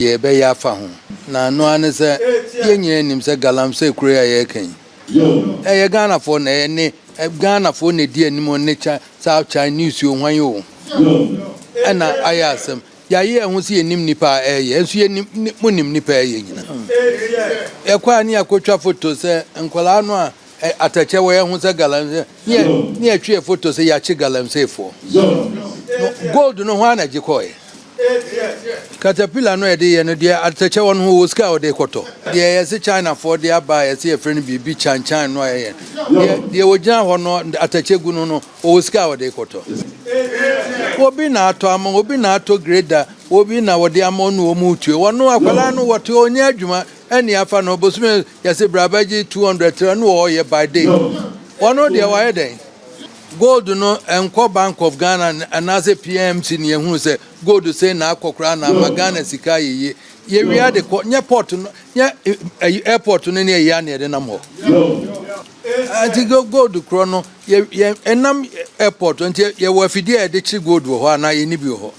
ye be ya fa ho na no ane se ye nyina nim se Galamsey kure ya ye kan ye Ghana for na ne Ghana for ne di anim on ne South Chinese yo hwan yo ana ayasem ya ye hu se nim nipa ye enso ye nim nipa ye nyina e kwa ni akotwa photo se nkola no a atache wo ye hu se Galamsey ni atwe photo se ya chi Galamsey fo gold no hwan na gikoye Caterpillar no idea no dia atache won ho ska o de koto dia yes China for dia buy yes e friend bibi chan no ye dia wogina ho no atache gu no o ska o de koto obi na ato am obi na ato grader obi na wode am no mu tue wono akwala no wote onya adwuma eni afa no bosume yes brabaji 200 no o ye by day wono dia wa ye den gold no enko Bank of Ghana and as a PMC ni ehunu se gold say na akokra na magana sika ye wi de nya port no nya airport no ne ya na de nam ho anti gold kro no ye enam airport anti ye wa fidi e de chi gold ho na ye ni bi ho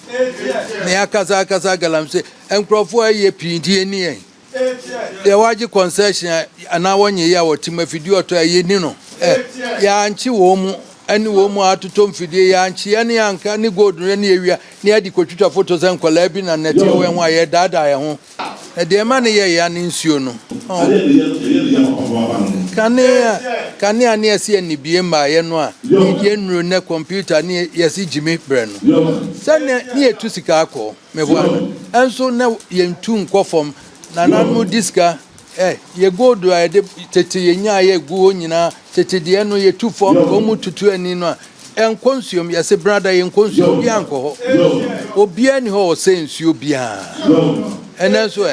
ne akasa Galamsey enkrofo ye pindi ni en de waji concession ana wonye ya wotima fidi oto ye ni no ya anchi wo mu ani wo mu atotom fidie ya anchi ani anka ni gold no ne ewia ne adi kotwitwa photos enkola bi na net we ho aye dada ye ho e de ma ne ye ya ni nsuo no kane ani ase ani bie ma ye no a ye nuru ne computer ne yesi jimi bre no sane ne etu sika akọ mebo enso na ye ntu nkofom na nanu diska ye gold a de tete ye nya ye gu nyina tete de no ye tu form ko mu tutu ani no enkonsuom ye se brother ye enkonsuom bi anko ho obi ani ho se nsuo bia enenso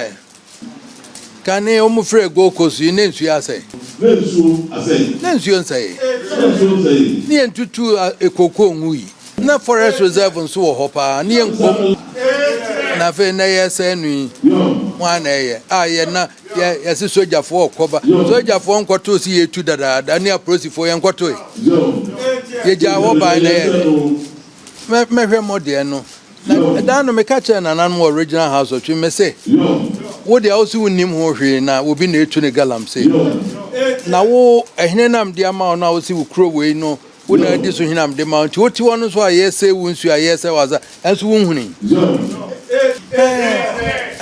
kane o mu frɛ go kosu ne nsuo ase ne nsuo nsai ne entutu ekoko nwui na forest reserve nso wo ho pa ne enkom na fe na ye se nui wa na ye ye na ye se soja fo okoba soja fo nkoto si yetu dada ne aprosi fo ye nkoto ye ja wo ba na ye me hwe model no na da no me ka che na nan original house of me say wo de also unim ho hwe na obi na etu ne Galamsey na wo ehne nam de ama na wo si wo kro we no wona di so hinam de ma nti woti wono so aye se wunsu aye se waza enso wunhuni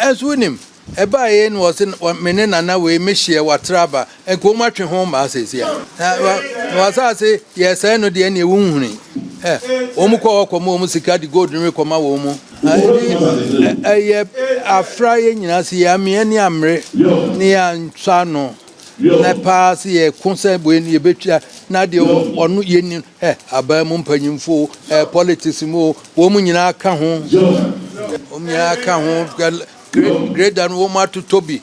enso nim eba ye no se mene nana we mehie watraba enko matwe ho ma asesi ya waza se ye se no de ne wunhuni omukọ ọkọmọ omusika di gold nwe kọma wo mu aye afra ye nyina se ya me ani amre ne ya ntwa no na pass ye kunse bo ye betwa na de onu ye ni aba mu mpanyimfo politics mu wo mu nyina aka ho great and wo ma to tobi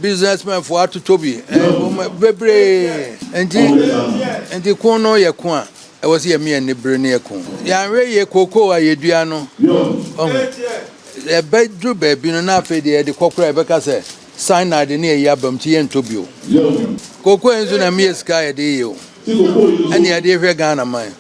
businessman for atotobi bebre enti kono ye ko a e was ye me ne bre ne ko ya nwe ye koko a ye dua no e bedru ba bi no na afi de kokora e beka se cyanide ne ye abam ti ye ntobio koko enzo na me sky e de yo ene ye de hwe Ghana man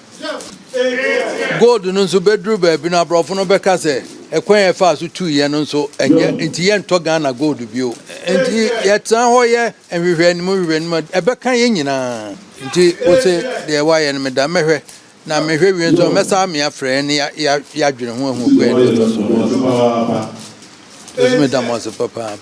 gold no so bedru ba bi no abrofo no beka se ekwan ye fa so 2 ye no so enye enti ye nto Ghana gold bio enti ye tan ho ye enhwehwe anim e beka ye nyina nti o se de wa ye no me da mehwe na mehwe wi nso mesa me afre ne ya dwene ho hu kwa ni to so me da mo se papa